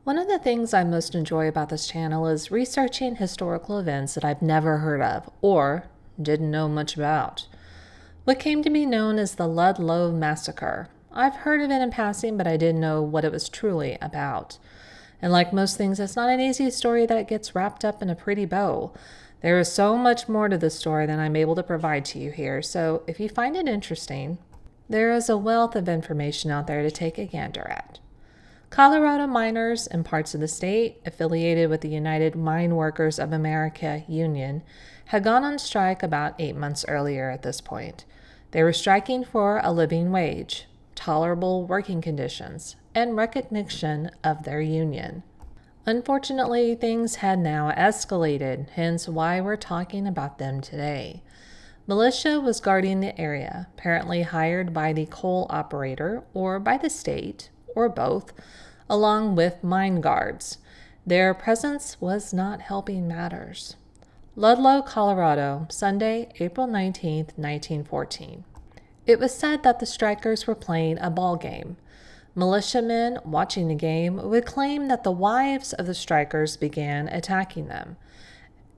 One of the things I most enjoy about this channel is researching historical events that I've never heard of or didn't know much about. What came to be known as the Ludlow Massacre. I've heard of it in passing, but I didn't know what it was truly about. And like most things, it's not an easy story that gets wrapped up in a pretty bow. There is so much more to this story than I'm able to provide to you here, so if you find it interesting, there is a wealth of information out there to take a gander at. Colorado miners in parts of the state affiliated with the United Mine Workers of America Union had gone on strike about 8 months earlier at this point. They were striking for a living wage, tolerable working conditions, and recognition of their union. Unfortunately, things had now escalated, hence why we're talking about them today. Militia was guarding the area, apparently hired by the coal operator or by the state, or both, along with mine guards. Their presence was not helping matters. Ludlow, Colorado, Sunday, April 19, 1914. It was said that the strikers were playing a ball game. Militiamen watching the game would claim that the wives of the strikers began attacking them,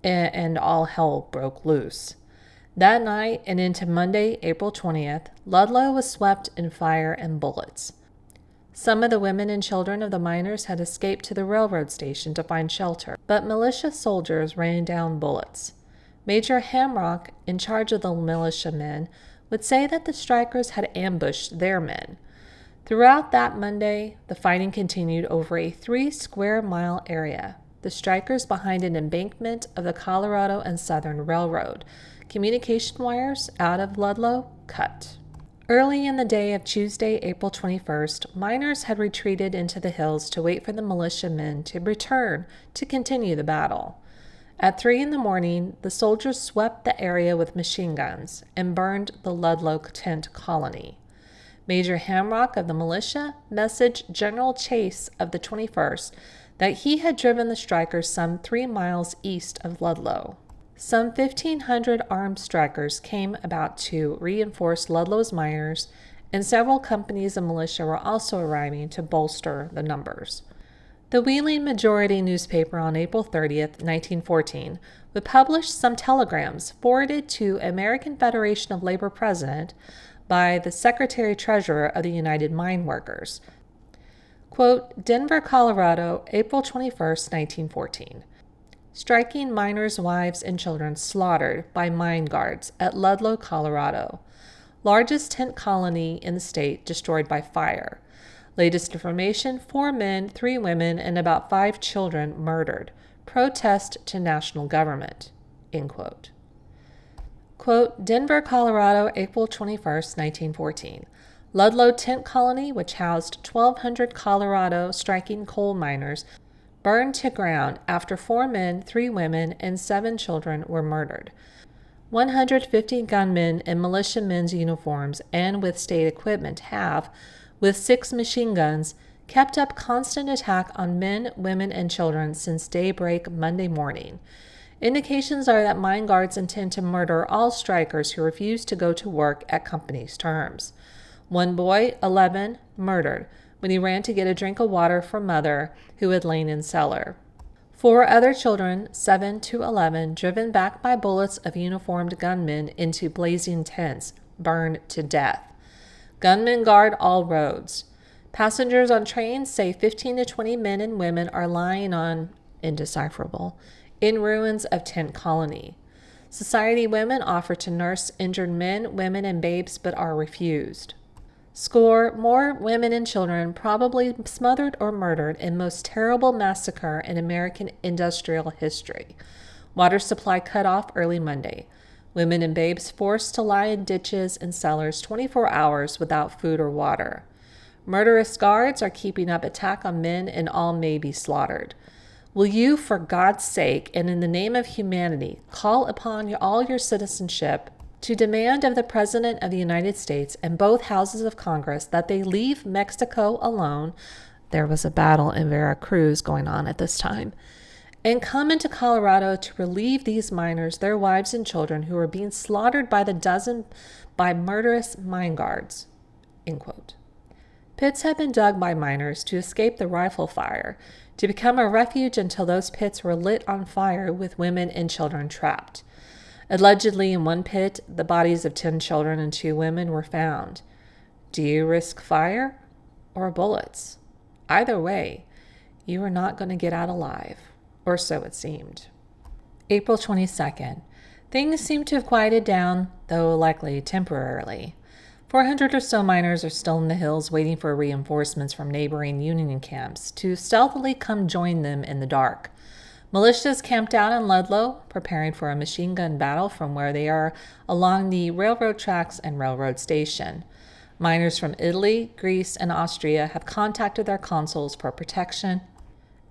and all hell broke loose. That night and into Monday, April 20th, Ludlow was swept in fire and bullets. Some of the women and children of the miners had escaped to the railroad station to find shelter, but militia soldiers rained down bullets. Major Hamrock, in charge of the militiamen, would say that the strikers had ambushed their men. Throughout that Monday, the fighting continued over a 3-square-mile area. The strikers behind an embankment of the Colorado and Southern Railroad. Communication wires out of Ludlow cut. Early in the day of Tuesday, April 21st, miners had retreated into the hills to wait for the militiamen to return to continue the battle. At 3 in the morning, the soldiers swept the area with machine guns and burned the Ludlow tent colony. Major Hamrock of the militia messaged General Chase of the 21st that he had driven the strikers some 3 miles east of Ludlow. Some 1,500 armed strikers came about to reinforce Ludlow's miners, and several companies of militia were also arriving to bolster the numbers. The Wheeling Majority newspaper on April 30th, 1914, would publish some telegrams forwarded to American Federation of Labor President by the Secretary-Treasurer of the United Mine Workers. Quote, Denver, Colorado, April 21st, 1914. Striking miners' wives and children slaughtered by mine guards at Ludlow, Colorado. Largest tent colony in the state destroyed by fire. Latest information, 4 men, 3 women, and about 5 children murdered. Protest to national government. End quote. Quote, Denver, Colorado, April 21st, 1914. Ludlow tent colony, which housed 1,200 Colorado striking coal miners, burned to ground after 4 men, 3 women, and 7 children were murdered. 150 gunmen in militiamen's uniforms and with state equipment have, with 6 machine guns, kept up constant attack on men, women, and children since daybreak Monday morning. Indications are that mine guards intend to murder all strikers who refuse to go to work at company's terms. One boy, 11, murdered when he ran to get a drink of water from mother who had lain in cellar. 4 other children, 7 to 11, driven back by bullets of uniformed gunmen into blazing tents, burned to death. Gunmen guard all roads. Passengers on trains say 15 to 20 men and women are lying on, indecipherable, in ruins of tent colony. Society women offer to nurse injured men, women, and babes, but are refused. Score more women and children probably smothered or murdered in most terrible massacre in American industrial history. Water supply cut off early Monday. Women and babes forced to lie in ditches and cellars 24 hours without food or water. Murderous guards are keeping up attack on men and all may be slaughtered. Will you, for God's sake and in the name of humanity, call upon all your citizenship to demand of the President of the United States and both houses of Congress that they leave Mexico alone? There was a battle in Veracruz going on at this time. And come into Colorado to relieve these miners, their wives and children who are being slaughtered by the dozen by murderous mine guards. End quote. Pits had been dug by miners to escape the rifle fire, to become a refuge until those pits were lit on fire with women and children trapped. Allegedly, in one pit, the bodies of 10 children and 2 women were found. Do you risk fire or bullets? Either way, you are not going to get out alive, or so it seemed. April 22nd. Things seem to have quieted down, though likely temporarily. 400 or so miners are still in the hills waiting for reinforcements from neighboring Union camps to stealthily come join them in the dark. Militias camped out in Ludlow, preparing for a machine gun battle from where they are along the railroad tracks and railroad station. Miners from Italy, Greece, and Austria have contacted their consuls for protection,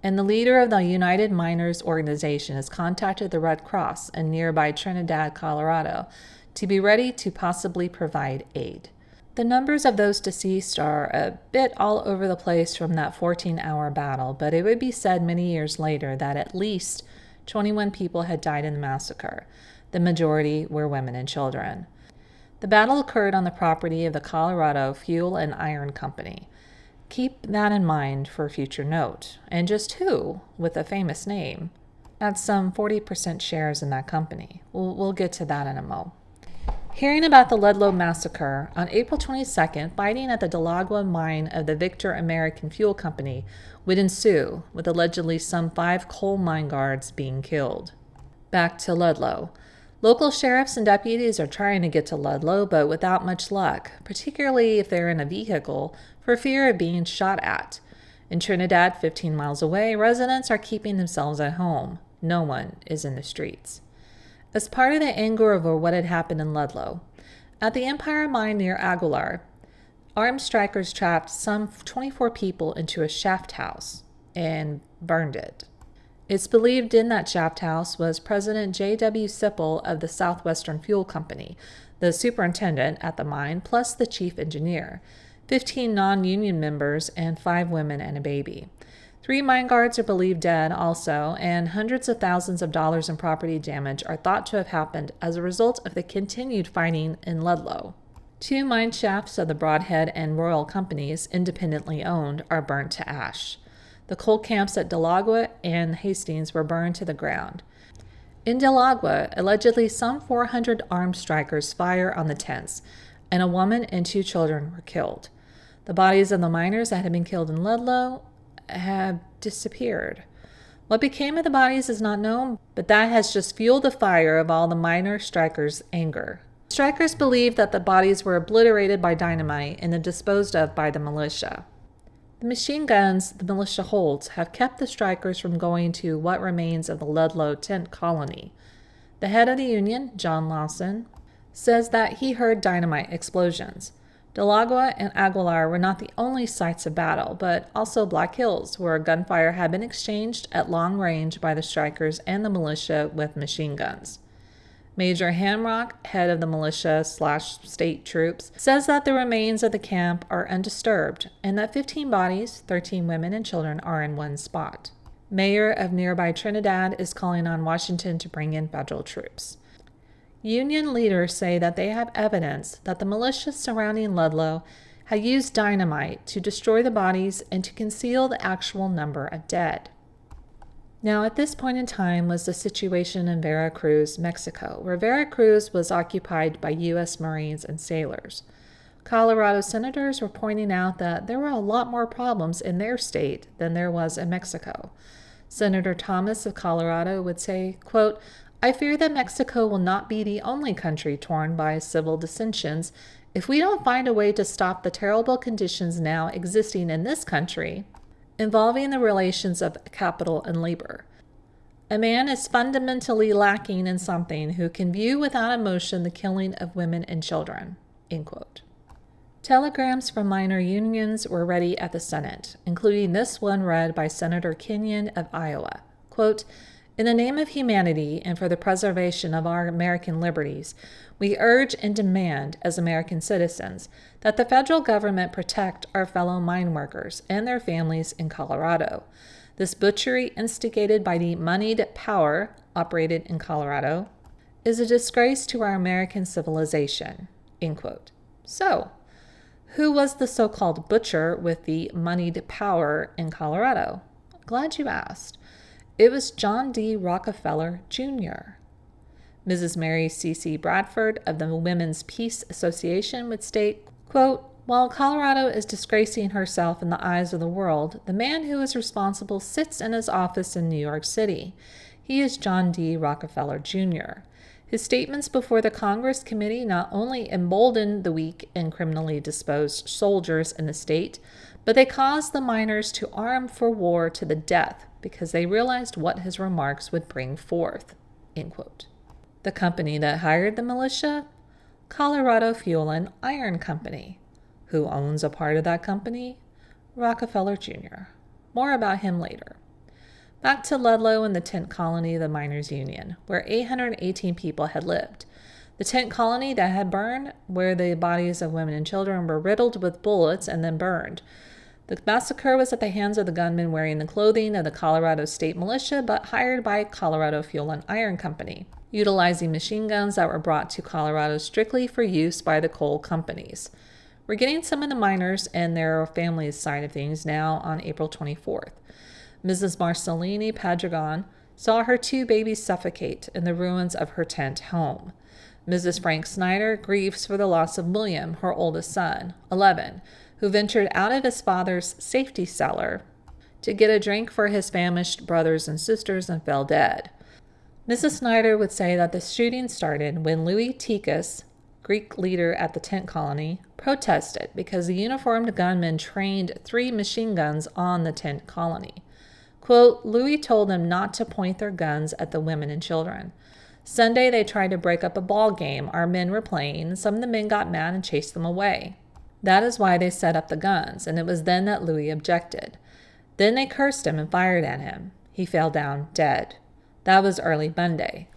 and the leader of the United Miners Organization has contacted the Red Cross in nearby Trinidad, Colorado, to be ready to possibly provide aid. The numbers of those deceased are a bit all over the place from that 14-hour battle, but it would be said many years later that at least 21 people had died in the massacre. The majority were women and children. The battle occurred on the property of the Colorado Fuel and Iron Company. Keep that in mind for future note. And just who, with a famous name, had some 40% shares in that company. We'll get to that in a mo. Hearing about the Ludlow Massacre, on April 22nd, fighting at the Delagua mine of the Victor American Fuel Company would ensue, with allegedly some 5 coal mine guards being killed. Back to Ludlow. Local sheriffs and deputies are trying to get to Ludlow, but without much luck, particularly if they're in a vehicle, for fear of being shot at. In Trinidad, 15 miles away, residents are keeping themselves at home. No one is in the streets. As part of the anger over what had happened in Ludlow, at the Empire Mine near Aguilar, armed strikers trapped some 24 people into a shaft house and burned it. It's believed in that shaft house was President J.W. Sipple of the Southwestern Fuel Company, the superintendent at the mine, plus the chief engineer, 15 non-union members, and 5 women and a baby. 3 mine guards are believed dead also, and hundreds of thousands of dollars in property damage are thought to have happened as a result of the continued fighting in Ludlow. 2 mine shafts of the Broadhead and Royal Companies, independently owned, are burnt to ash. The coal camps at Delagua and Hastings were burned to the ground. In Delagua, allegedly some 400 armed strikers fire on the tents, and a woman and 2 children were killed. The bodies of the miners that had been killed in Ludlow have disappeared. What became of the bodies is not known, but that has just fueled the fire of all the miner strikers' anger. Strikers believe that the bodies were obliterated by dynamite and then disposed of by the militia. The machine guns the militia holds have kept the strikers from going to what remains of the Ludlow tent colony. The head of the union, John Lawson, says that he heard dynamite explosions. Delagua and Aguilar were not the only sites of battle, but also Black Hills, where gunfire had been exchanged at long range by the strikers and the militia with machine guns. Major Hamrock, head of the militia/state troops, says that the remains of the camp are undisturbed and that 15 bodies, 13 women and children, are in one spot. Mayor of nearby Trinidad is calling on Washington to bring in federal troops. Union leaders say that they have evidence that the militia surrounding Ludlow had used dynamite to destroy the bodies and to conceal the actual number of dead. Now, at this point in time was the situation in Veracruz, Mexico, where Veracruz was occupied by U.S. Marines and sailors. Colorado senators were pointing out that there were a lot more problems in their state than there was in Mexico. Senator Thomas of Colorado would say, quote, "I fear that Mexico will not be the only country torn by civil dissensions if we don't find a way to stop the terrible conditions now existing in this country involving the relations of capital and labor. A man is fundamentally lacking in something who can view without emotion the killing of women and children." End quote. Telegrams from minor unions were ready at the Senate, including this one read by Senator Kenyon of Iowa. Quote, "In the name of humanity and for the preservation of our American liberties, we urge and demand as American citizens that the federal government protect our fellow mine workers and their families in Colorado. This butchery instigated by the moneyed power operated in Colorado is a disgrace to our American civilization." End quote. So, Who was the so-called butcher with the moneyed power in Colorado? Glad you asked. It was John D. Rockefeller, Jr. Mrs. Mary C.C. Bradford of the Women's Peace Association would state, quote, "While Colorado is disgracing herself in the eyes of the world, the man who is responsible sits in his office in New York City. He is John D. Rockefeller, Jr. His statements before the Congress Committee not only emboldened the weak and criminally disposed soldiers in the state, but they caused the miners to arm for war to the death because they realized what his remarks would bring forth." End quote. The company that hired the militia? Colorado Fuel and Iron Company. Who owns a part of that company? Rockefeller Jr. More about him later. Back to Ludlow and the tent colony of the Miners' Union, where 818 people had lived. The tent colony that had burned, where the bodies of women and children were riddled with bullets and then burned. The massacre was at the hands of the gunmen wearing the clothing of the Colorado State Militia, but hired by Colorado Fuel and Iron Company, utilizing machine guns that were brought to Colorado strictly for use by the coal companies. We're getting some of the miners and their families' side of things now on April 24th. Mrs. Marcellini Padragon saw her 2 babies suffocate in the ruins of her tent home. Mrs. Frank Snyder grieves for the loss of William, her oldest son, 11, who ventured out of his father's safety cellar to get a drink for his famished brothers and sisters and fell dead. Mrs. Snyder would say that the shooting started when Louis PICS, Greek leader at the tent colony, protested because the uniformed gunmen trained 3 machine guns on the tent colony. Quote, "Louis told them not to point their guns at the women and children. Sunday they tried to break up a ball game our men were playing, and some of the men got mad and chased them away. That is why they set up the guns, and it was then that Louis objected. Then they cursed him and fired at him. He fell down dead. That was early Monday.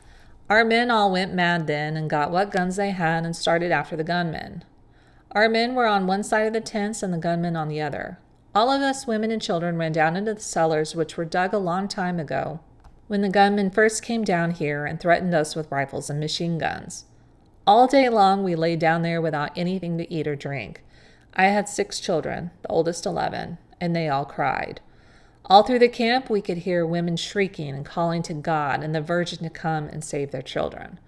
Our men all went mad then and got what guns they had and started after the gunmen. Our men were on one side of the tents and the gunmen on the other. All of us, women and children, ran down into the cellars, which were dug a long time ago, when the gunmen first came down here and threatened us with rifles and machine guns. All day long we lay down there without anything to eat or drink. I had 6 children, the oldest 11, and they all cried. All through the camp we could hear women shrieking and calling to God and the Virgin to come and save their children.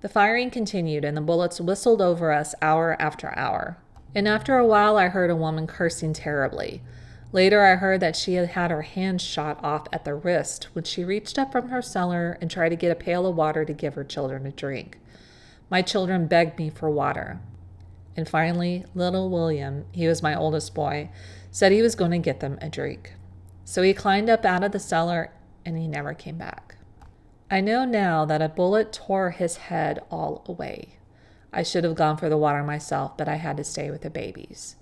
The firing continued and the bullets whistled over us hour after hour. And after a while I heard a woman cursing terribly. Later I heard that she had had her hand shot off at the wrist when she reached up from her cellar and tried to get a pail of water to give her children a drink. My children begged me for water. And finally, little William, he was my oldest boy, said he was going to get them a drink. So he climbed up out of the cellar and he never came back. I know now that a bullet tore his head all away. I should have gone for the water myself, but I had to stay with the babies.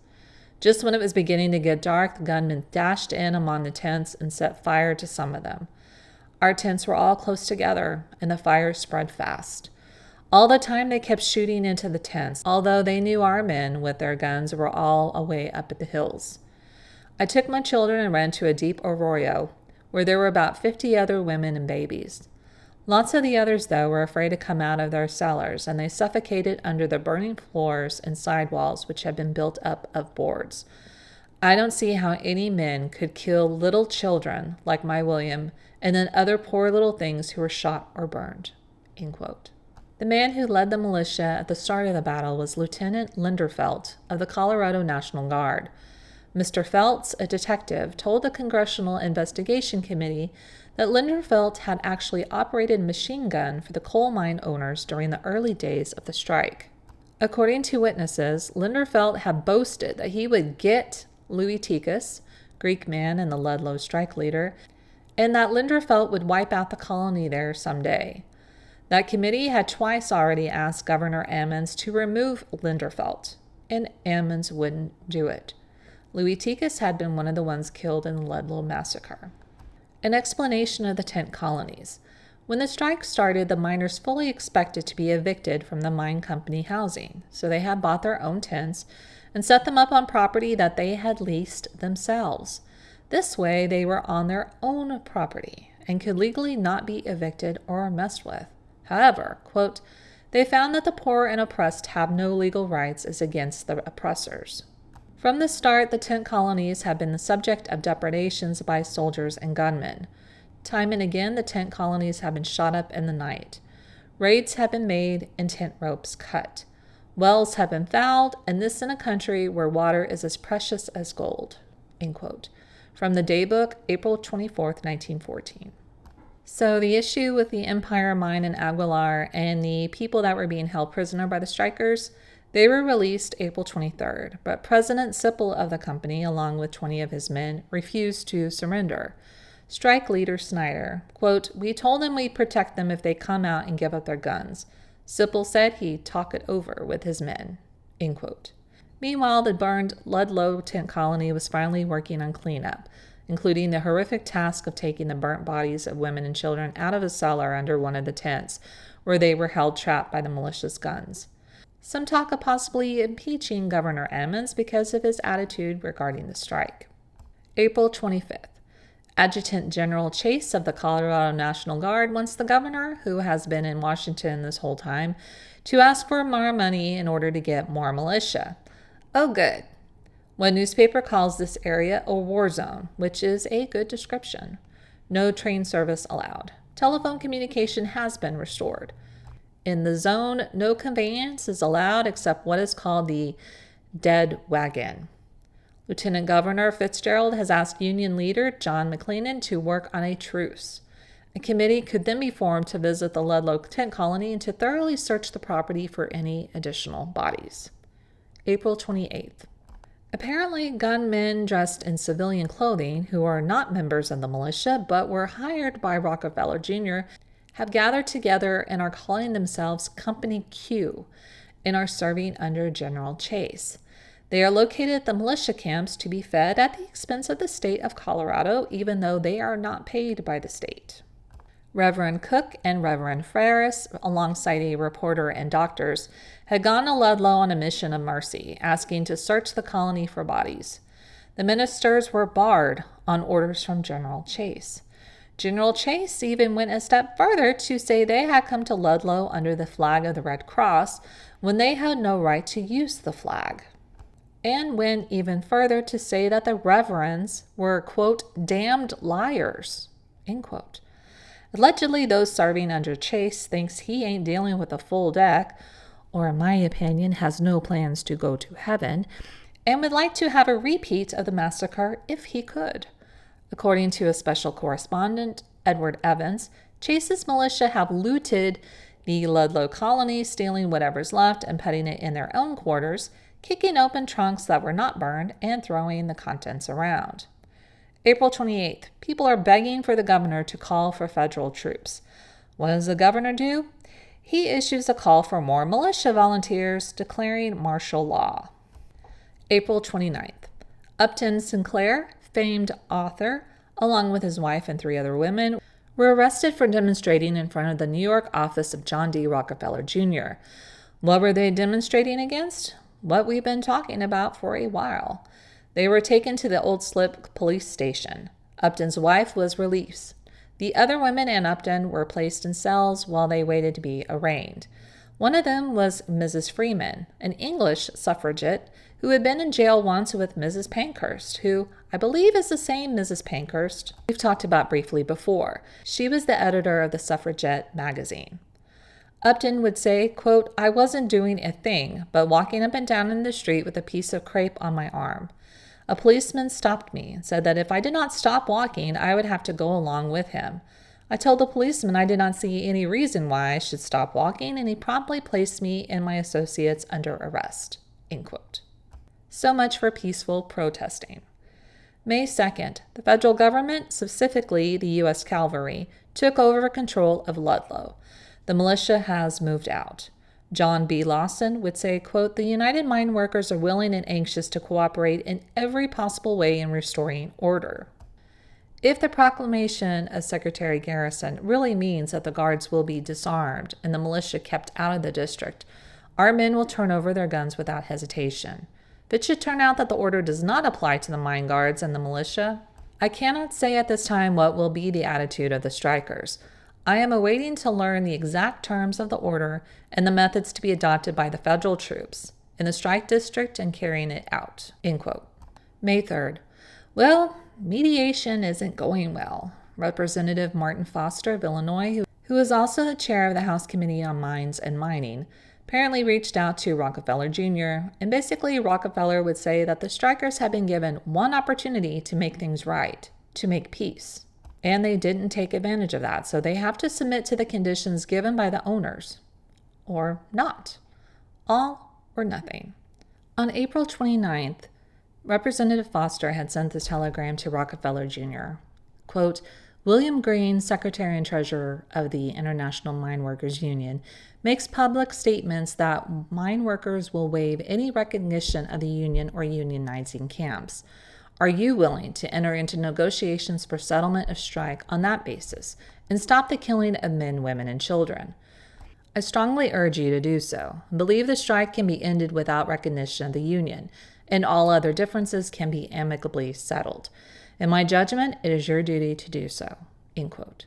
Just when it was beginning to get dark, the gunmen dashed in among the tents and set fire to some of them. Our tents were all close together, and the fire spread fast. All the time they kept shooting into the tents, although they knew our men with their guns were all away up at the hills. I took my children and ran to a deep arroyo, where there were about 50 other women and babies. Lots of the others, though, were afraid to come out of their cellars, and they suffocated under the burning floors and sidewalls which had been built up of boards. I don't see how any men could kill little children like my William, and then other poor little things who were shot or burned." End quote. The man who led the militia at the start of the battle was Lieutenant Linderfelt of the Colorado National Guard. Mr. Feltz, a detective, told the Congressional Investigation Committee that Linderfelt had actually operated a machine gun for the coal mine owners during the early days of the strike. According to witnesses, Linderfelt had boasted that he would get Louis PICS, Greek man and the Ludlow strike leader, and that Linderfelt would wipe out the colony there someday. That committee had twice already asked Governor Ammons to remove Linderfelt, and Ammons wouldn't do it. Louis PICS had been one of the ones killed in the Ludlow Massacre. An explanation of the tent colonies. When the strike started, the miners fully expected to be evicted from the mine company housing, so they had bought their own tents and set them up on property that they had leased themselves. This way, they were on their own property and could legally not be evicted or messed with. However, quote, "They found that the poor and oppressed have no legal rights as against the oppressors." From the start, the tent colonies have been the subject of depredations by soldiers and gunmen. Time and again, the tent colonies have been shot up in the night. Raids have been made and tent ropes cut. Wells have been fouled, and this in a country where water is as precious as gold." End quote. From the Daybook, April 24th, 1914. So the issue with the Empire Mine in Aguilar and the people that were being held prisoner by the strikers, they were released April 23rd, but President Sipple of the company, along with 20 of his men, refused to surrender. Strike leader Snyder, quote, "We told them we'd protect them if they come out and give up their guns. Sipple said he'd talk it over with his men." End quote. Meanwhile, the burned Ludlow tent colony was finally working on cleanup, including the horrific task of taking the burnt bodies of women and children out of a cellar under one of the tents, where they were held trapped by the militia's guns. Some talk of possibly impeaching Governor Emmons because of his attitude regarding the strike. April 25th. Adjutant General Chase of the Colorado National Guard wants the governor, who has been in Washington this whole time, to ask for more money in order to get more militia. Oh, good. One newspaper calls this area a war zone, which is a good description. No train service allowed. Telephone communication has been restored. In the zone, no conveyance is allowed except what is called the dead wagon. Lieutenant Governor Fitzgerald has asked Union leader John McClellan to work on a truce. A committee could then be formed to visit the Ludlow tent colony and to thoroughly search the property for any additional bodies. April 28th. Apparently, gunmen dressed in civilian clothing, who are not members of the militia but were hired by Rockefeller Jr., have gathered together and are calling themselves Company Q and are serving under General Chase. They are located at the militia camps to be fed at the expense of the state of Colorado, even though they are not paid by the state. Reverend Cook and Reverend Ferris, alongside a reporter and doctors, had gone to Ludlow on a mission of mercy, asking to search the colony for bodies. The ministers were barred on orders from General Chase. General Chase even went a step further to say they had come to Ludlow under the flag of the Red Cross when they had no right to use the flag, and went even further to say that the reverends were, quote, damned liars, end quote. Allegedly, those serving under Chase thinks he ain't dealing with a full deck, or in my opinion, has no plans to go to heaven, and would like to have a repeat of the massacre if he could. According to a special correspondent, Edward Evans, Chase's militia have looted the Ludlow colony, stealing whatever's left and putting it in their own quarters, kicking open trunks that were not burned, and throwing the contents around. April 28th. People are begging for the governor to call for federal troops. What does the governor do? He issues a call for more militia volunteers, declaring martial law. April 29th. Upton Sinclair, famed author, along with his wife and 3 other women, were arrested for demonstrating in front of the New York office of John D. Rockefeller Jr. What were they demonstrating against? What we've been talking about for a while. They were taken to the Old Slip police station. Upton's wife was released. The other women and Upton were placed in cells while they waited to be arraigned. One of them was Mrs. Freeman, an English suffragette who had been in jail once with Mrs. Pankhurst, who I believe is the same Mrs. Pankhurst we've talked about briefly before. She was the editor of the Suffragette magazine. Upton would say, quote, "I wasn't doing a thing, but walking up and down in the street with a piece of crepe on my arm. A policeman stopped me and said that if I did not stop walking, I would have to go along with him. I told the policeman I did not see any reason why I should stop walking, and he promptly placed me and my associates under arrest." End quote. So much for peaceful protesting. May 2nd, the federal government, specifically the U.S. Cavalry, took over control of Ludlow. The militia has moved out. John B. Lawson would say, quote, "The United Mine Workers are willing and anxious to cooperate in every possible way in restoring order." If the proclamation of Secretary Garrison really means that the guards will be disarmed and the militia kept out of the district, our men will turn over their guns without hesitation. If it should turn out that the order does not apply to the mine guards and the militia, I cannot say at this time what will be the attitude of the strikers. I am awaiting to learn the exact terms of the order and the methods to be adopted by the federal troops. in the strike district and carrying it out, end quote. May 3rd. Well, mediation isn't going well. Representative Martin Foster of Illinois, who is also the chair of the House Committee on Mines and Mining, apparently reached out to Rockefeller Jr., and basically Rockefeller would say that the strikers had been given one opportunity to make things right, to make peace. And they didn't take advantage of that, so they have to submit to the conditions given by the owners. Or not. All or nothing. On April 29th, Representative Foster had sent this telegram to Rockefeller Jr. Quote, William Green, Secretary and Treasurer of the International Mine Workers Union, makes public statements that mine workers will waive any recognition of the union or unionizing camps. Are you willing to enter into negotiations for settlement of strike on that basis and stop the killing of men, women, and children? I strongly urge you to do so. Believe the strike can be ended without recognition of the union, and all other differences can be amicably settled. In my judgment, it is your duty to do so, end quote.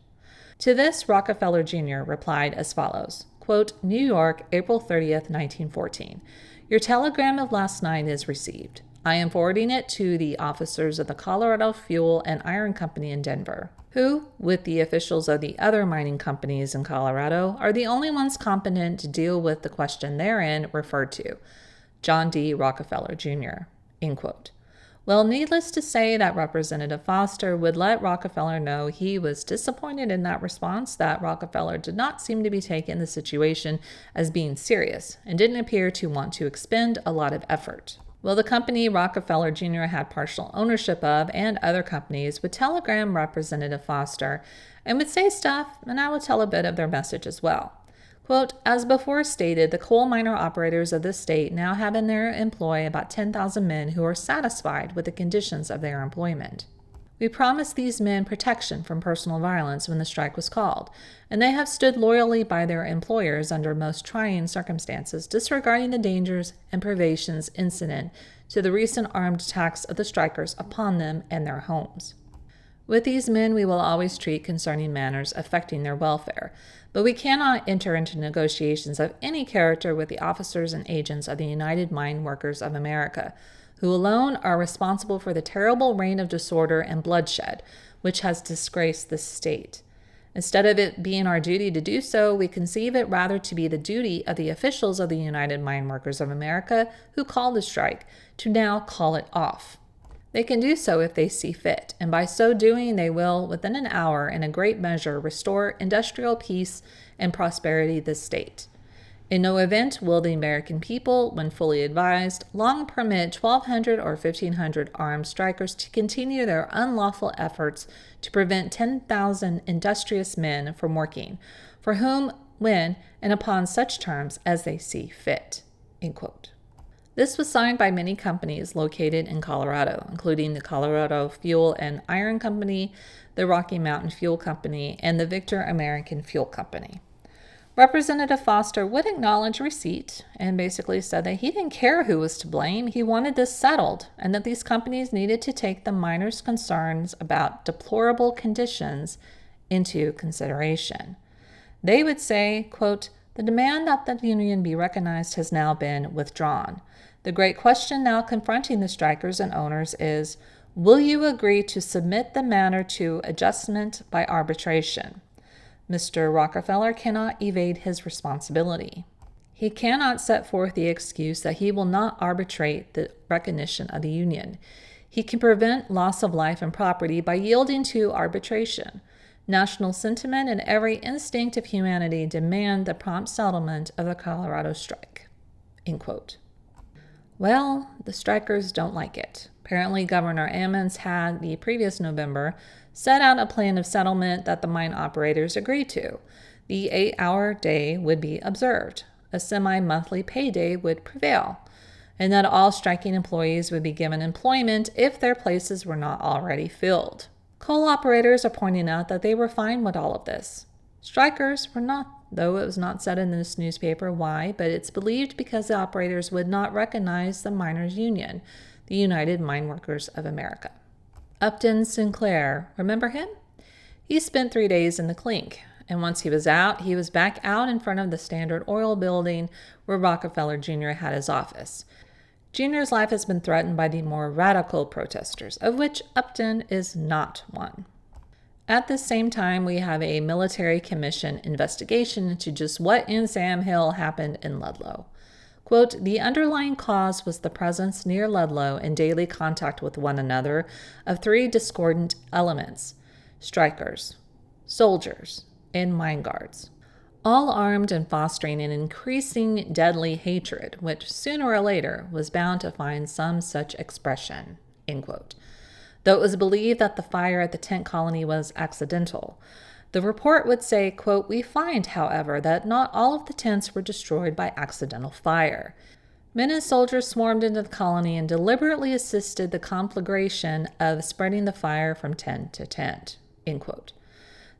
To this, Rockefeller Jr. replied as follows, quote, New York, April 30th, 1914. Your telegram of last night is received. I am forwarding it to the officers of the Colorado Fuel and Iron Company in Denver, who, with the officials of the other mining companies in Colorado, are the only ones competent to deal with the question therein referred to. John D. Rockefeller, Jr., end quote. Well, needless to say that Representative Foster would let Rockefeller know he was disappointed in that response, that Rockefeller did not seem to be taking the situation as being serious and didn't appear to want to expend a lot of effort. Well, the company Rockefeller Jr. had partial ownership of and other companies would telegram Representative Foster and would say stuff, and I would tell a bit of their message as well. Quote, as before stated, the coal miner operators of this state now have in their employ about 10,000 men who are satisfied with the conditions of their employment. We promised these men protection from personal violence when the strike was called, and they have stood loyally by their employers under most trying circumstances, disregarding the dangers and privations incident to the recent armed attacks of the strikers upon them and their homes. With these men we will always treat concerning matters affecting their welfare, but we cannot enter into negotiations of any character with the officers and agents of the United Mine Workers of America, who alone are responsible for the terrible reign of disorder and bloodshed which has disgraced this state. Instead of it being our duty to do so, we conceive it rather to be the duty of the officials of the United Mine Workers of America who called the strike to now call it off. They can do so if they see fit, and by so doing they will, within an hour, in a great measure, restore industrial peace and prosperity to the state. In no event will the American people, when fully advised, long permit 1,200 or 1,500 armed strikers to continue their unlawful efforts to prevent 10,000 industrious men from working, for whom, when, and upon such terms as they see fit. End quote. This was signed by many companies located in Colorado, including the Colorado Fuel and Iron Company, the Rocky Mountain Fuel Company, and the Victor American Fuel Company. Representative Foster would acknowledge receipt and basically said that he didn't care who was to blame. He wanted this settled, and that these companies needed to take the miners' concerns about deplorable conditions into consideration. They would say, quote, the demand that the union be recognized has now been withdrawn. The great question now confronting the strikers and owners is, will you agree to submit the matter to adjustment by arbitration? Mr. Rockefeller cannot evade his responsibility. He cannot set forth the excuse that he will not arbitrate the recognition of the union. He can prevent loss of life and property by yielding to arbitration. National sentiment and every instinct of humanity demand the prompt settlement of the Colorado strike. End quote. Well, the strikers don't like it. Apparently, Governor Ammons had, the previous November, set out a plan of settlement that the mine operators agreed to. The 8-hour day would be observed. A semi-monthly payday would prevail, and that all striking employees would be given employment if their places were not already filled. Coal operators are pointing out that they were fine with all of this. Strikers were not, though it was not said in this newspaper why, but it's believed because the operators would not recognize the miners' union, the United Mine Workers of America. Upton Sinclair, remember him? He spent 3 days in the clink, and once he was out, he was back out in front of the Standard Oil building where Rockefeller Jr. had his office. Jr.'s life has been threatened by the more radical protesters, of which Upton is not one. At the same time, we have a military commission investigation into just what in Sam Hill happened in Ludlow. Quote, the underlying cause was the presence near Ludlow in daily contact with one another of three discordant elements: strikers, soldiers, and mine guards, all armed and fostering an increasing deadly hatred, which sooner or later was bound to find some such expression, end quote. Though it was believed that the fire at the tent colony was accidental, the report would say, quote, we find, however, that not all of the tents were destroyed by accidental fire. Men and soldiers swarmed into the colony and deliberately assisted the conflagration of spreading the fire from tent to tent, end quote.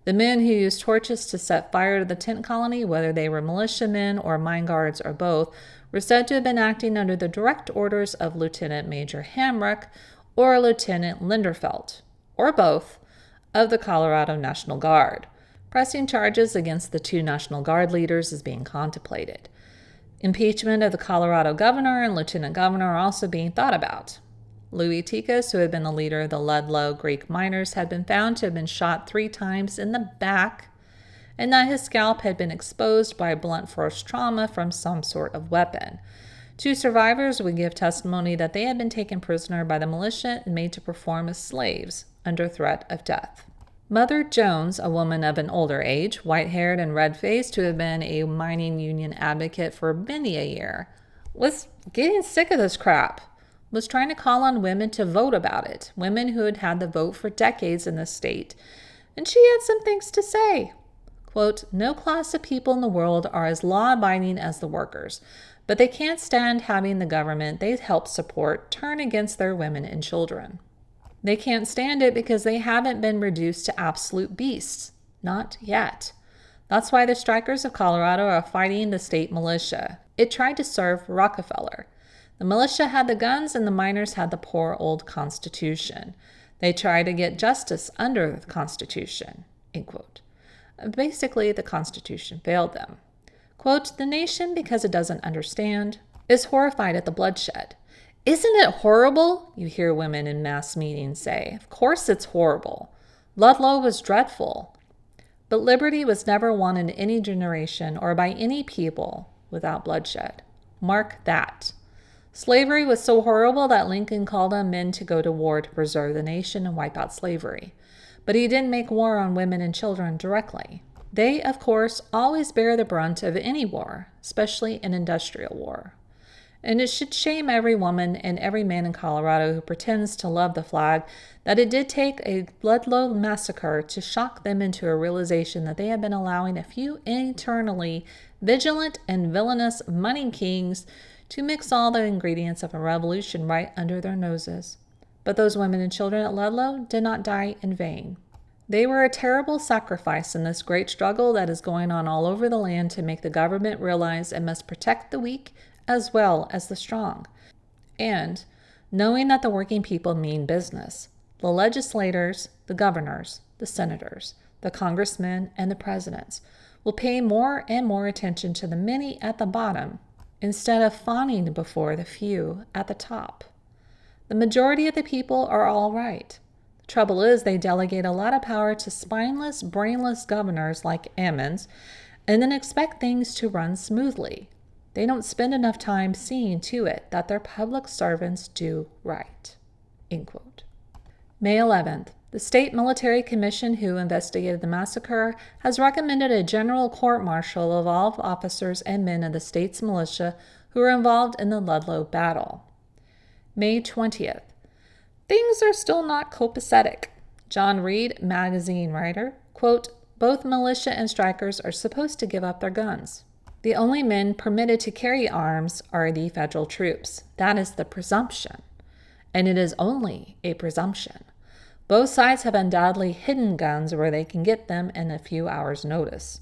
The men who used torches to set fire to the tent colony, whether they were militiamen or mine guards or both, were said to have been acting under the direct orders of Lieutenant Major Hamrick or Lieutenant Linderfelt, or both, of the Colorado National Guard. Pressing charges against the two National Guard leaders is being contemplated. Impeachment of the Colorado governor and lieutenant governor are also being thought about. Louis Ticus, who had been the leader of the Ludlow Greek miners, had been found to have been shot 3 times in the back, and that his scalp had been exposed by blunt force trauma from some sort of weapon. 2 survivors would give testimony that they had been taken prisoner by the militia and made to perform as slaves under threat of death. Mother Jones, a woman of an older age, white-haired and red-faced, who had been a mining union advocate for many a year, was getting sick of this crap, was trying to call on women to vote about it, women who had had the vote for decades in the state, and she had some things to say. Quote, no class of people in the world are as law-abiding as the workers, but they can't stand having the government they help support turn against their women and children. They can't stand it because they haven't been reduced to absolute beasts. Not yet. That's why the strikers of Colorado are fighting the state militia. It tried to serve Rockefeller. The militia had the guns and the miners had the poor old Constitution. They tried to get justice under the Constitution, end quote. Basically, the Constitution failed them. Quote, the nation, because it doesn't understand, is horrified at the bloodshed. Isn't it horrible? You hear women in mass meetings say. Of course it's horrible. Ludlow was dreadful. But liberty was never won in any generation or by any people without bloodshed. Mark that. Slavery was so horrible that Lincoln called on men to go to war to preserve the nation and wipe out slavery. But he didn't make war on women and children directly. They, of course, always bear the brunt of any war, especially an industrial war. And it should shame every woman and every man in Colorado who pretends to love the flag that it did take a Ludlow Massacre to shock them into a realization that they had been allowing a few eternally vigilant and villainous money kings to mix all the ingredients of a revolution right under their noses. But those women and children at Ludlow did not die in vain. They were a terrible sacrifice in this great struggle that is going on all over the land to make the government realize it must protect the weak as well as the strong. And, knowing that the working people mean business, the legislators, the governors, the senators, the congressmen, and the presidents will pay more and more attention to the many at the bottom instead of fawning before the few at the top. The majority of the people are all right. The trouble is they delegate a lot of power to spineless, brainless governors like Ammons and then expect things to run smoothly. They don't spend enough time seeing to it that their public servants do right. End quote. May 11th. The State Military Commission who investigated the massacre has recommended a general court-martial of all officers and men of the state's militia who were involved in the Ludlow battle. May 20th. Things are still not copacetic. John Reed, magazine writer, quote, both militia and strikers are supposed to give up their guns. The only men permitted to carry arms are the federal troops. That is the presumption. And it is only a presumption. Both sides have undoubtedly hidden guns where they can get them in a few hours' notice.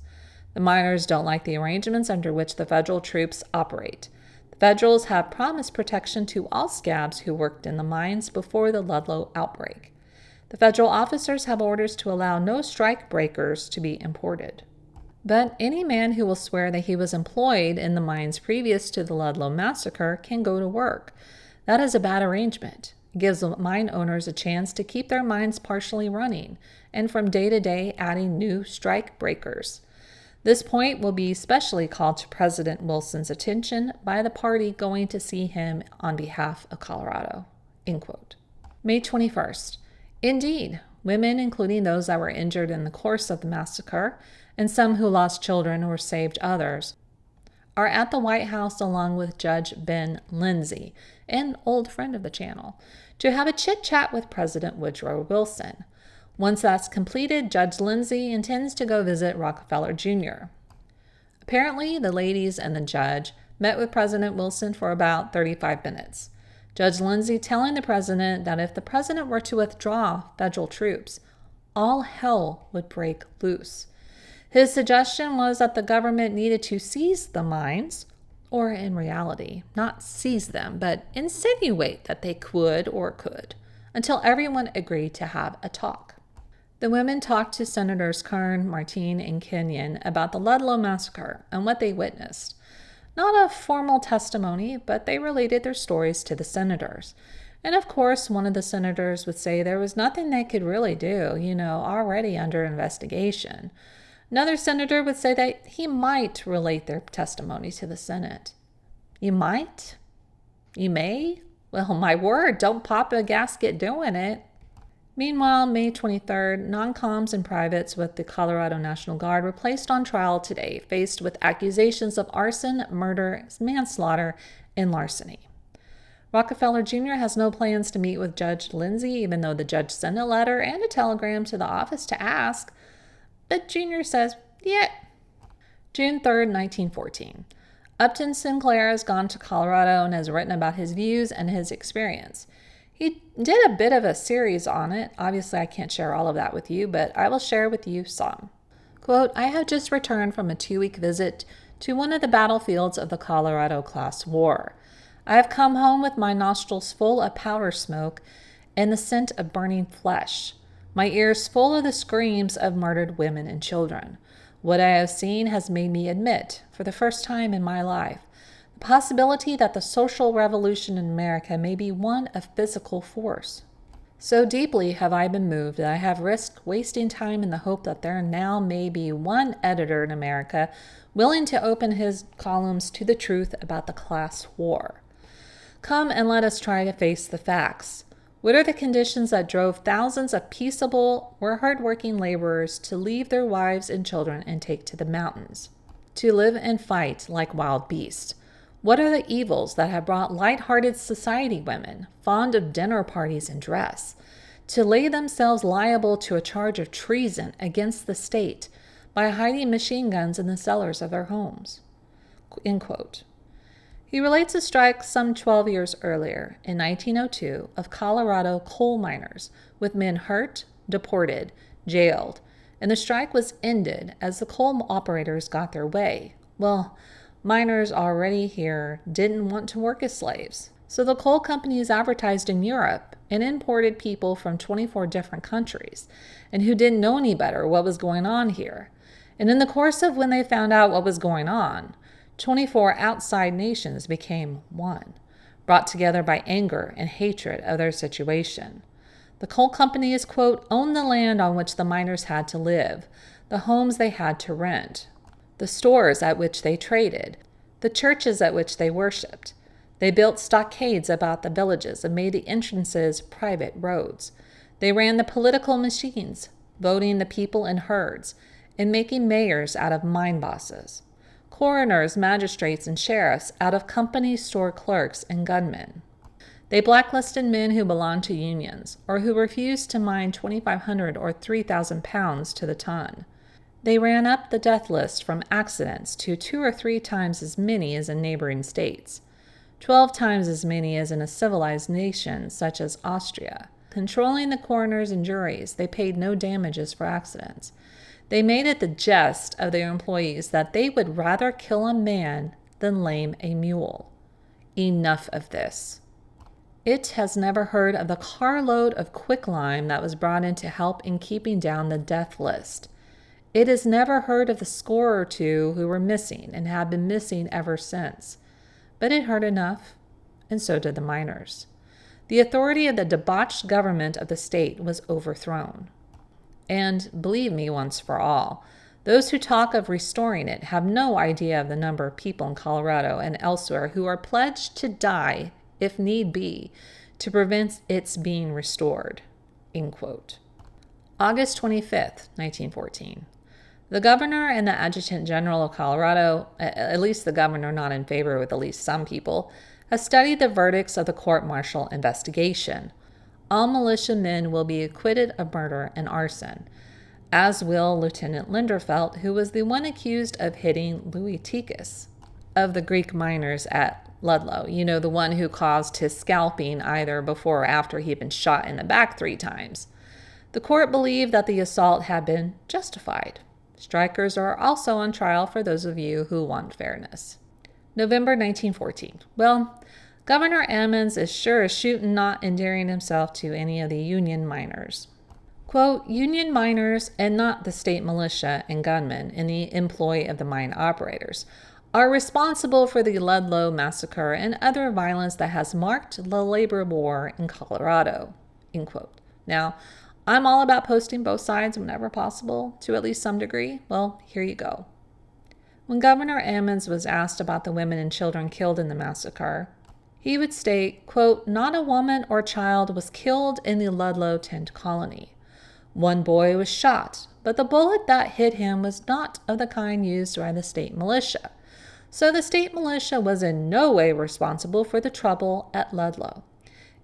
The miners don't like the arrangements under which the federal troops operate. The Federals have promised protection to all scabs who worked in the mines before the Ludlow outbreak. The federal officers have orders to allow no strike breakers to be imported. But any man who will swear that he was employed in the mines previous to the Ludlow Massacre can go to work. That is a bad arrangement. It gives mine owners a chance to keep their mines partially running, and from day to day adding new strike breakers. This point will be especially called to President Wilson's attention by the party going to see him on behalf of Colorado." End quote. May 21st. Indeed, women, including those that were injured in the course of the massacre, and some who lost children or saved others, are at the White House along with Judge Ben Lindsey, an old friend of the channel, to have a chit-chat with President Woodrow Wilson. Once that's completed, Judge Lindsey intends to go visit Rockefeller Jr. Apparently, the ladies and the judge met with President Wilson for about 35 minutes. Judge Lindsey telling the president that if the president were to withdraw federal troops, all hell would break loose. His suggestion was that the government needed to seize the mines, or in reality, not seize them, but insinuate that they could, until everyone agreed to have a talk. The women talked to Senators Kern, Martin, and Kenyon about the Ludlow Massacre and what they witnessed. Not a formal testimony, but they related their stories to the senators. And of course, one of the senators would say there was nothing they could really do, already under investigation. Another senator would say that he might relate their testimony to the Senate. You might? You may? Well, my word, don't pop a gasket doing it. Meanwhile, May 23rd, non-coms and privates with the Colorado National Guard were placed on trial today, faced with accusations of arson, murder, manslaughter, and larceny. Rockefeller Jr. has no plans to meet with Judge Lindsey, even though the judge sent a letter and a telegram to the office to ask. But Jr. says, yeah. June 3rd, 1914. Upton Sinclair has gone to Colorado and has written about his views and his experience. He did a bit of a series on it. Obviously, I can't share all of that with you, but I will share with you some. Quote, "I have just returned from a 2-week visit to one of the battlefields of the Colorado Class War. I have come home with my nostrils full of powder smoke and the scent of burning flesh, my ears full of the screams of murdered women and children. What I have seen has made me admit, for the first time in my life, the possibility that the social revolution in America may be one of physical force. So deeply have I been moved that I have risked wasting time in the hope that there now may be one editor in America willing to open his columns to the truth about the class war. Come and let us try to face the facts. What are the conditions that drove thousands of peaceable or hardworking laborers to leave their wives and children and take to the mountains, to live and fight like wild beasts? What are the evils that have brought light-hearted society women, fond of dinner parties and dress, to lay themselves liable to a charge of treason against the state by hiding machine guns in the cellars of their homes?" End quote. He relates a strike some 12 years earlier, in 1902, of Colorado coal miners, with men hurt, deported, jailed, and the strike was ended as the coal operators got their way. Well, miners already here didn't want to work as slaves, so the coal companies advertised in Europe and imported people from 24 different countries, and who didn't know any better what was going on here. And in the course of when they found out what was going on, 24 outside nations became one, brought together by anger and hatred of their situation. The coal companies, quote, owned the land on which the miners had to live, the homes they had to rent, the stores at which they traded, the churches at which they worshipped. They built stockades about the villages and made the entrances private roads. They ran the political machines, voting the people in herds, and making mayors out of mine bosses, coroners, magistrates, and sheriffs out of company store clerks and gunmen. They blacklisted men who belonged to unions or who refused to mine 2,500 or 3,000 pounds to the ton. They ran up the death list from accidents to 2 or 3 times as many as in neighboring states, 12 times as many as in a civilized nation such as Austria. Controlling the coroners and juries, they paid no damages for accidents. They made it the jest of their employees that they would rather kill a man than lame a mule. Enough of this. It has never heard of the carload of quicklime that was brought in to help in keeping down the death list. It is never heard of the score or two who were missing and have been missing ever since. But it hurt enough, and so did the miners. The authority of the debauched government of the state was overthrown. And believe me once for all, those who talk of restoring it have no idea of the number of people in Colorado and elsewhere who are pledged to die, if need be, to prevent its being restored." End quote. August 25th, 1914. The governor and the adjutant general of Colorado, at least the governor not in favor with at least some people, has studied the verdicts of the court-martial investigation. All militiamen will be acquitted of murder and arson, as will Lieutenant Linderfelt, who was the one accused of hitting Louis PICS of the Greek miners at Ludlow. You know, the one who caused his scalping either before or after he had been shot in the back 3 times. The court believed that the assault had been justified. Strikers are also on trial for those of you who want fairness. November 1914. Well, Governor Ammons is sure as shooting not endearing himself to any of the Union miners. Quote, "Union miners, and not the state militia and gunmen in the employ of the mine operators, are responsible for the Ludlow Massacre and other violence that has marked the labor war in Colorado." End quote. Now, I'm all about posting both sides whenever possible, to at least some degree. Well, here you go. When Governor Ammons was asked about the women and children killed in the massacre, he would state, quote, "Not a woman or child was killed in the Ludlow tent colony. One boy was shot, but the bullet that hit him was not of the kind used by the state militia. So the state militia was in no way responsible for the trouble at Ludlow.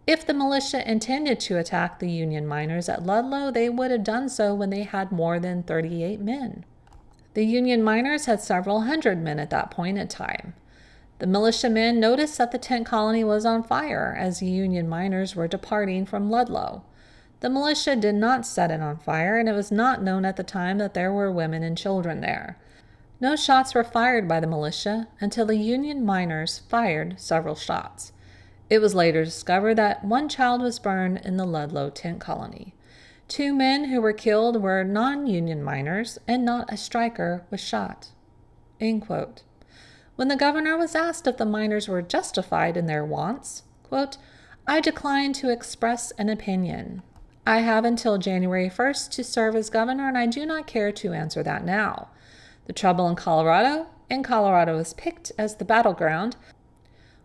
If the militia intended to attack the Union miners at Ludlow, they would have done so when they had more than 38 men. The Union miners had several hundred men at that point in time. The militiamen noticed that the tent colony was on fire as the Union miners were departing from Ludlow. The militia did not set it on fire, and it was not known at the time that there were women and children there. No shots were fired by the militia until the Union miners fired several shots. It was later discovered that one child was burned in the Ludlow tent colony. 2 men who were killed were non-Union miners, and not a striker was shot." End quote. When the governor was asked if the miners were justified in their wants, quote, "I decline to express an opinion. I have until January 1st to serve as governor, and I do not care to answer that now. The trouble in Colorado, and Colorado was picked as the battleground,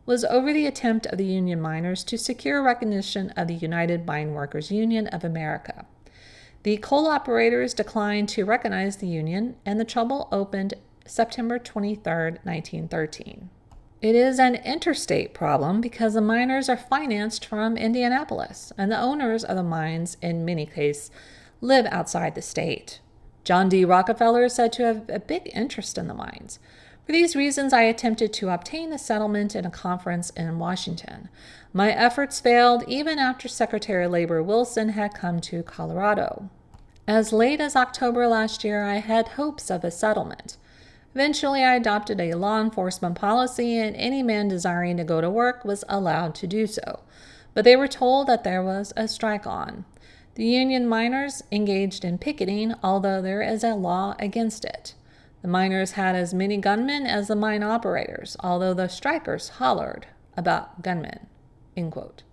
was over the attempt of the Union miners to secure recognition of the United Mine Workers Union of America. The coal operators declined to recognize the union, and the trouble opened September 23, 1913. It is an interstate problem because the miners are financed from Indianapolis, and the owners of the mines, in many cases, live outside the state. John D. Rockefeller is said to have a big interest in the mines. For these reasons, I attempted to obtain a settlement in a conference in Washington. My efforts failed even after Secretary of Labor Wilson had come to Colorado. As late as October last year, I had hopes of a settlement. Eventually, I adopted a law enforcement policy, and any man desiring to go to work was allowed to do so. But they were told that there was a strike on. The Union miners engaged in picketing, although there is a law against it. The miners had as many gunmen as the mine operators, although the strikers hollered about gunmen." End quote.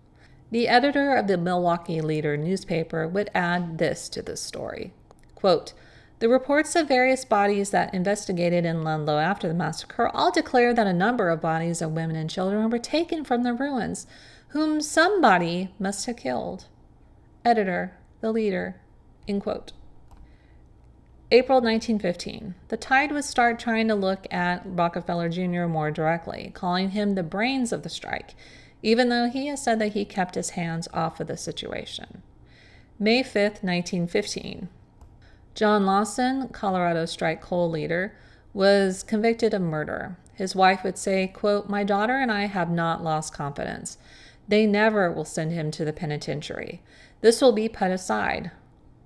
The editor of the Milwaukee Leader newspaper would add this to this story. Quote, "The reports of various bodies that investigated in Ludlow after the massacre all declare that a number of bodies of women and children were taken from the ruins, whom somebody must have killed." Editor, the Leader. End quote. April 1915. The Tide would start trying to look at Rockefeller Jr. more directly, calling him the brains of the strike, even though he has said that he kept his hands off of the situation. May 5th, 1915. John Lawson, Colorado strike coal leader, was convicted of murder. His wife would say, quote, "My daughter and I have not lost confidence. They never will send him to the penitentiary. This will be put aside.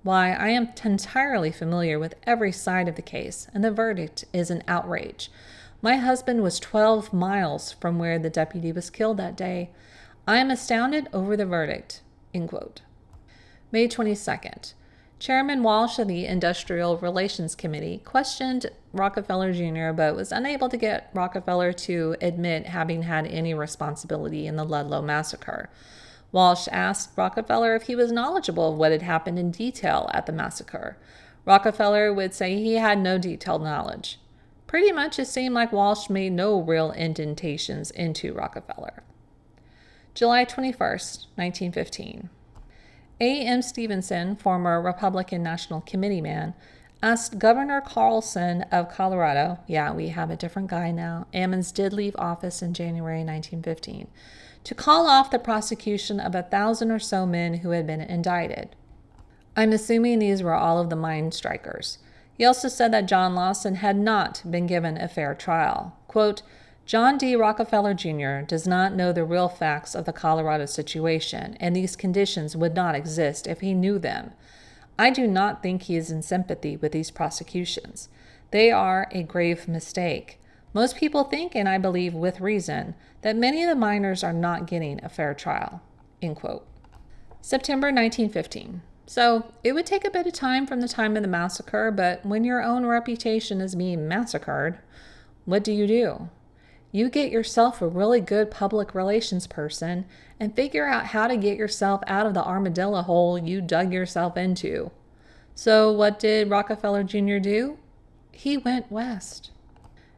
Why, I am entirely familiar with every side of the case, and the verdict is an outrage. My husband was 12 miles from where the deputy was killed that day. I am astounded over the verdict." End quote. May 22nd. Chairman Walsh of the Industrial Relations Committee questioned Rockefeller Jr., but was unable to get Rockefeller to admit having had any responsibility in the Ludlow Massacre. Walsh asked Rockefeller if he was knowledgeable of what had happened in detail at the massacre. Rockefeller would say he had no detailed knowledge. Pretty much it seemed like Walsh made no real indentations into Rockefeller. July 21st, 1915. A.M. Stevenson, former Republican National Committee man, asked Governor Carlson of Colorado, yeah, we have a different guy now, Ammons did leave office in January 1915, to call off the prosecution of 1,000 or so men who had been indicted. I'm assuming these were all of the mine strikers. He also said that John Lawson had not been given a fair trial. Quote, John D. Rockefeller Jr. does not know the real facts of the Colorado situation, and these conditions would not exist if he knew them. I do not think he is in sympathy with these prosecutions. They are a grave mistake. Most people think, and I believe with reason, that many of the miners are not getting a fair trial. End quote. September 1915. So it would take a bit of time from the time of the massacre, but when your own reputation is being massacred, what do? You get yourself a really good public relations person and figure out how to get yourself out of the armadillo hole you dug yourself into. So what did Rockefeller Jr. do? He went west.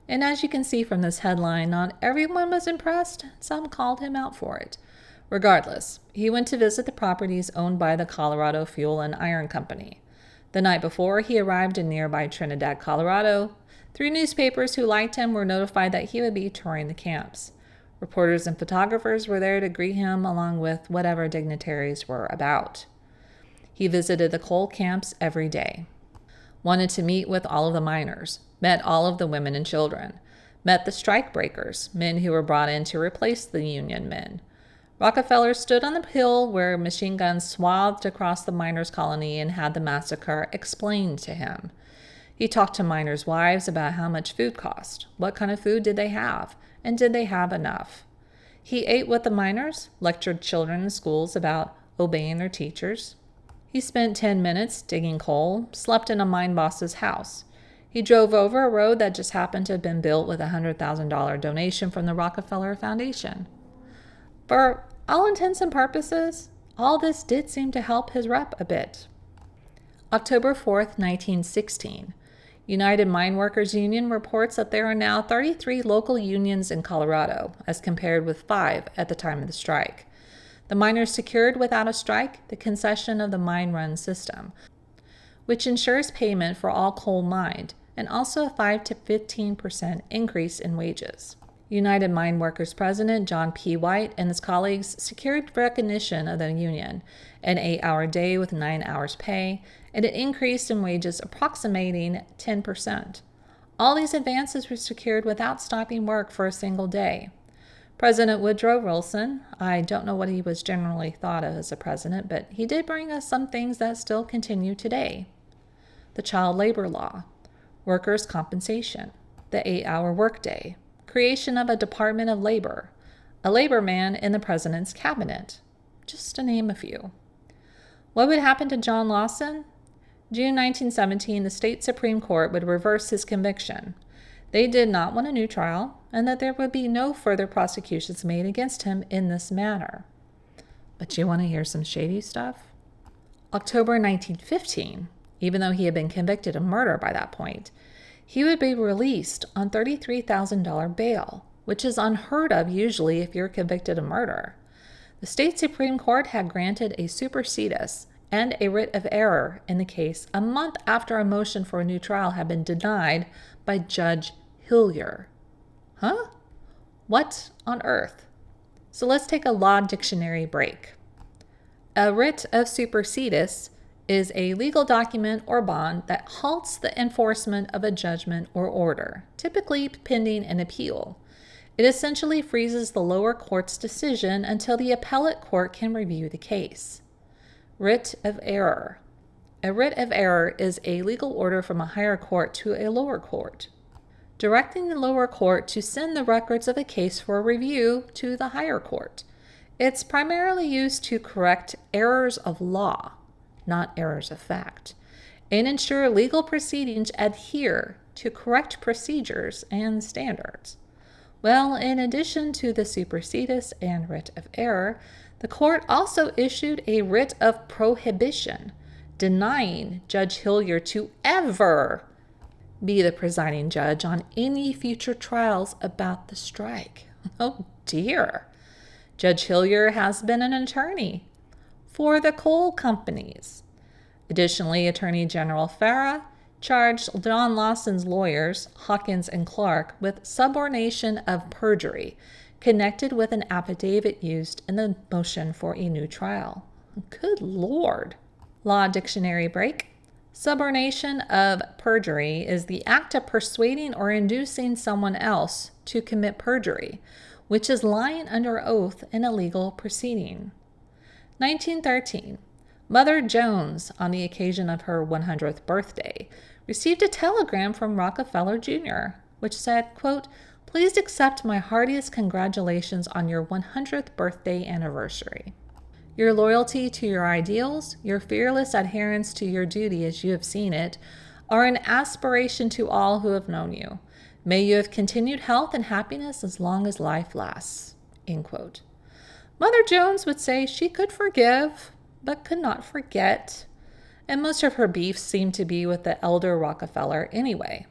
And as you can see from this headline, not everyone was impressed. Some called him out for it. Regardless, he went to visit the properties owned by the Colorado Fuel and Iron Company. The night before, he arrived in nearby Trinidad, Colorado. 3 newspapers who liked him were notified that he would be touring the camps. Reporters and photographers were there to greet him, along with whatever dignitaries were about. He visited the coal camps every day. Wanted to meet with all of the miners. Met all of the women and children. Met the strike breakers, men who were brought in to replace the Union men. Rockefeller stood on the hill where machine guns swathed across the miners' colony and had the massacre explained to him. He talked to miners' wives about how much food cost, what kind of food did they have, and did they have enough. He ate with the miners, lectured children in schools about obeying their teachers. He spent 10 minutes digging coal, slept in a mine boss's house. He drove over a road that just happened to have been built with a $100,000 donation from the Rockefeller Foundation. For all intents and purposes, all this did seem to help his rep a bit. October 4th, 1916. United Mine Workers Union reports that there are now 33 local unions in Colorado, as compared with 5 at the time of the strike. The miners secured without a strike the concession of the mine run system, which ensures payment for all coal mined, and also a 5 to 15% increase in wages. United Mine Workers President John P. White and his colleagues secured recognition of the union, an 8-hour day with 9 hours pay, and an increase in wages approximating 10%. All these advances were secured without stopping work for a single day. President Woodrow Wilson, I don't know what he was generally thought of as a president, but he did bring us some things that still continue today. The child labor law, workers' compensation, the 8-hour workday, creation of a Department of Labor, a labor man in the president's cabinet, just to name a few. What would happen to John Lawson? June 1917, the state Supreme Court would reverse his conviction. They did not want a new trial, and that there would be no further prosecutions made against him in this manner. But you want to hear some shady stuff? October 1915, even though he had been convicted of murder by that point, he would be released on $33,000 bail, which is unheard of usually if you're convicted of murder. The state Supreme Court had granted a supersedis and a writ of error in the case a month after a motion for a new trial had been denied by Judge Hillier. Huh? What on earth? So let's take a law dictionary break. A writ of supersedis is a legal document or bond that halts the enforcement of a judgment or order, typically pending an appeal. It essentially freezes the lower court's decision until the appellate court can review the case. Writ of error. A writ of error is a legal order from a higher court to a lower court, directing the lower court to send the records of a case for review to the higher court. It's primarily used to correct errors of law, not errors of fact, and ensure legal proceedings adhere to correct procedures and standards. Well, in addition to the supersedis and writ of error, the court also issued a writ of prohibition, denying Judge Hillier to ever be the presiding judge on any future trials about the strike. Oh dear. Judge Hillier has been an attorney for the coal companies. Additionally, Attorney General Farah charged John Lawson's lawyers, Hawkins and Clark, with subornation of perjury connected with an affidavit used in the motion for a new trial. Good Lord. Law dictionary break. Subornation of perjury is the act of persuading or inducing someone else to commit perjury, which is lying under oath in a legal proceeding. 1913. Mother Jones, on the occasion of her 100th birthday, received a telegram from Rockefeller Jr., which said, quote, "Please accept my heartiest congratulations on your 100th birthday anniversary. Your loyalty to your ideals, your fearless adherence to your duty as you have seen it, are an aspiration to all who have known you. May you have continued health and happiness as long as life lasts." End quote. Mother Jones would say she could forgive, but could not forget, and most of her beefs seemed to be with the elder Rockefeller anyway.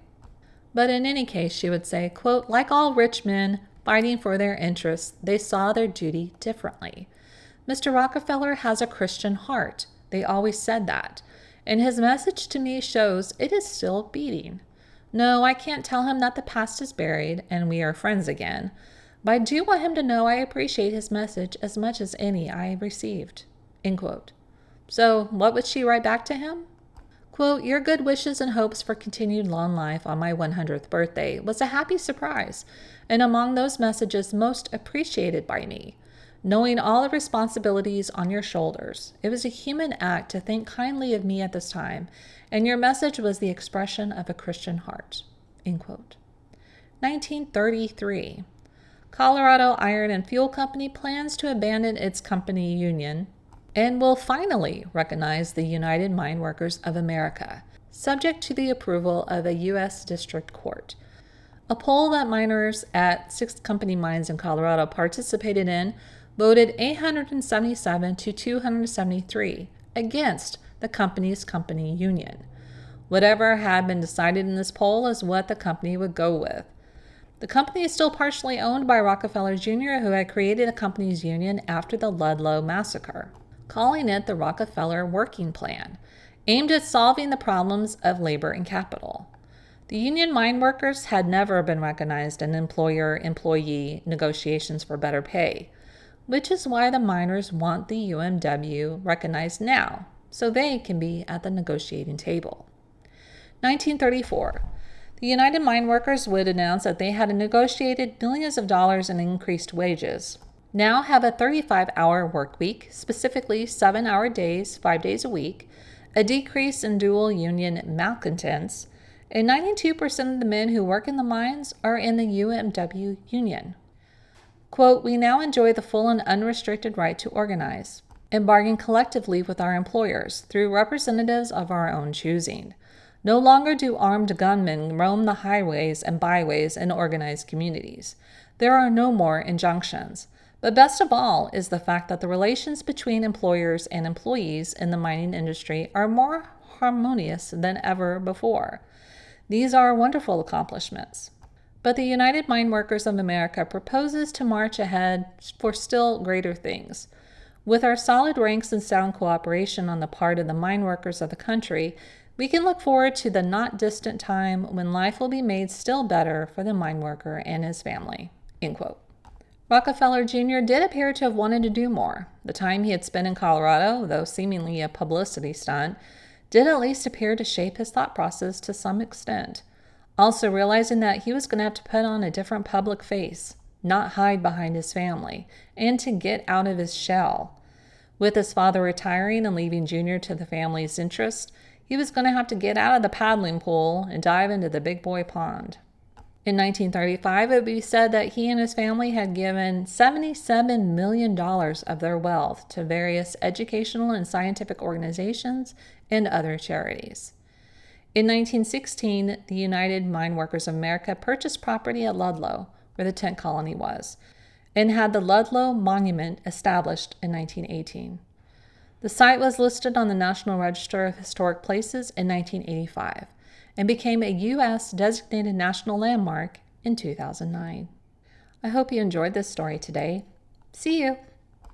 But in any case, she would say, quote, "Like all rich men fighting for their interests, they saw their duty differently. Mr. Rockefeller has a Christian heart. They always said that. And his message to me shows it is still beating. No, I can't tell him that the past is buried and we are friends again, but I do want him to know I appreciate his message as much as any I received." End quote. So what would she write back to him? Quote, "Your good wishes and hopes for continued long life on my 100th birthday was a happy surprise, and among those messages most appreciated by me. Knowing all the responsibilities on your shoulders, it was a human act to think kindly of me at this time, and your message was the expression of a Christian heart." End quote. 1933. Colorado Iron and Fuel Company plans to abandon its company union and will finally recognize the United Mine Workers of America, subject to the approval of a U.S. District Court. A poll that miners at 6 company mines in Colorado participated in voted 877 to 273 against the company's company union. Whatever had been decided in this poll is what the company would go with. The company is still partially owned by Rockefeller Jr., who had created a company's union after the Ludlow Massacre, calling it the Rockefeller Working Plan, aimed at solving the problems of labor and capital. The union mine workers had never been recognized in employer-employee negotiations for better pay, which is why the miners want the UMW recognized now, so they can be at the negotiating table. 1934. The United Mine Workers would announce that they had negotiated millions of dollars in increased wages, now have a 35-hour work week, specifically 7-hour days, 5 days a week, a decrease in dual union malcontents, and 92% of the men who work in the mines are in the UMW union. Quote, "We now enjoy the full and unrestricted right to organize and bargain collectively with our employers through representatives of our own choosing. No longer do armed gunmen roam the highways and byways in organized communities. There are no more injunctions. But best of all is the fact that the relations between employers and employees in the mining industry are more harmonious than ever before. These are wonderful accomplishments. But the United Mine Workers of America proposes to march ahead for still greater things. With our solid ranks and sound cooperation on the part of the mine workers of the country, we can look forward to the not distant time when life will be made still better for the mine worker and his family." End quote. Rockefeller Jr. did appear to have wanted to do more. The time he had spent in Colorado, though seemingly a publicity stunt, did at least appear to shape his thought process to some extent. Also realizing that he was going to have to put on a different public face, not hide behind his family, and to get out of his shell. With his father retiring and leaving Junior to the family's interest, he was going to have to get out of the paddling pool and dive into the big boy pond. In 1935, it would be said that he and his family had given $77 million of their wealth to various educational and scientific organizations and other charities. In 1916, the United Mine Workers of America purchased property at Ludlow, where the tent colony was, and had the Ludlow Monument established in 1918. The site was listed on the National Register of Historic Places in 1985 and became a U.S. designated national landmark in 2009. I hope you enjoyed this story today. See you!